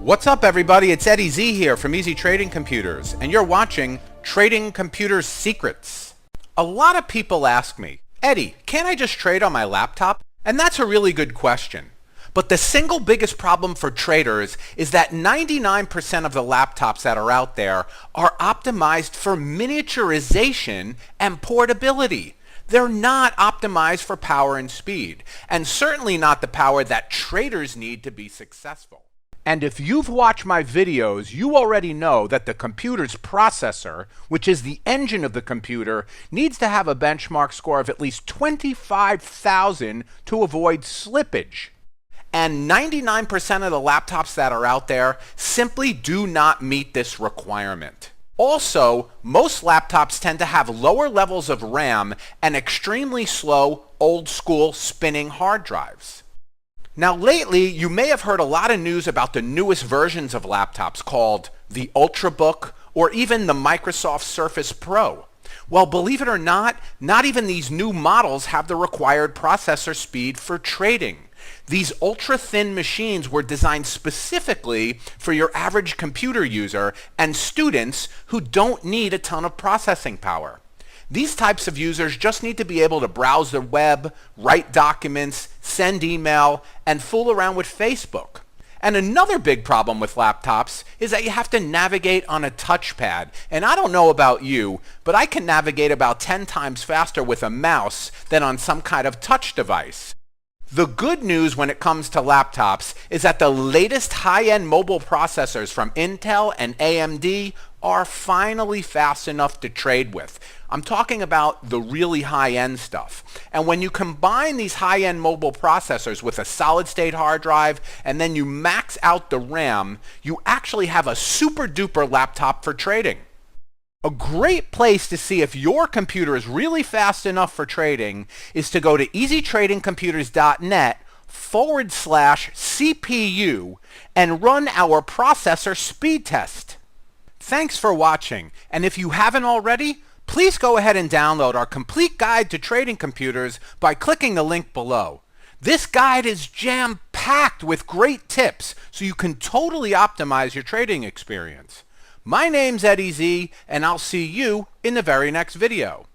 What's up, everybody? It's Eddie Z here from Easy Trading Computers, and you're watching Trading Computers Secrets. A lot of people ask me, Eddie, can't I just trade on my laptop? And that's a really good question. But the single biggest problem for traders is that 99% of the laptops that are out there are optimized for miniaturization and portability. They're not optimized for power and speed, and certainly not the power that traders need to be successful. And if you've watched my videos, you already know that the computer's processor, which is the engine of the computer, needs to have a benchmark score of at least 25,000 to avoid slippage. And 99% of the laptops that are out there simply do not meet this requirement. Also, most laptops tend to have lower levels of RAM and extremely slow, old-school spinning hard drives. Now lately, you may have heard a lot of news about the newest versions of laptops called the Ultrabook or even the Microsoft Surface Pro. Well, believe it or not even these new models have the required processor speed for trading. These ultra-thin machines were designed specifically for your average computer user and students who don't need a ton of processing power. These types of users just need to be able to browse the web, write documents, send email, and fool around with Facebook. And another big problem with laptops is that you have to navigate on a touchpad. And I don't know about you, but I can navigate about 10 times faster with a mouse than on some kind of touch device. The good news when it comes to laptops is that the latest high-end mobile processors from Intel and AMD are finally fast enough to trade with. I'm talking about the really high-end stuff. And when you combine these high-end mobile processors with a solid-state hard drive and then you max out the RAM, you actually have a super-duper laptop for trading. A great place to see if your computer is really fast enough for trading is to go to easytradingcomputers.net/CPU and run our processor speed test. Thanks for watching, and if you haven't already, please go ahead and download our complete guide to trading computers by clicking the link below. This guide is jam-packed with great tips so you can totally optimize your trading experience. My name's Eddie Z, and I'll see you in the very next video.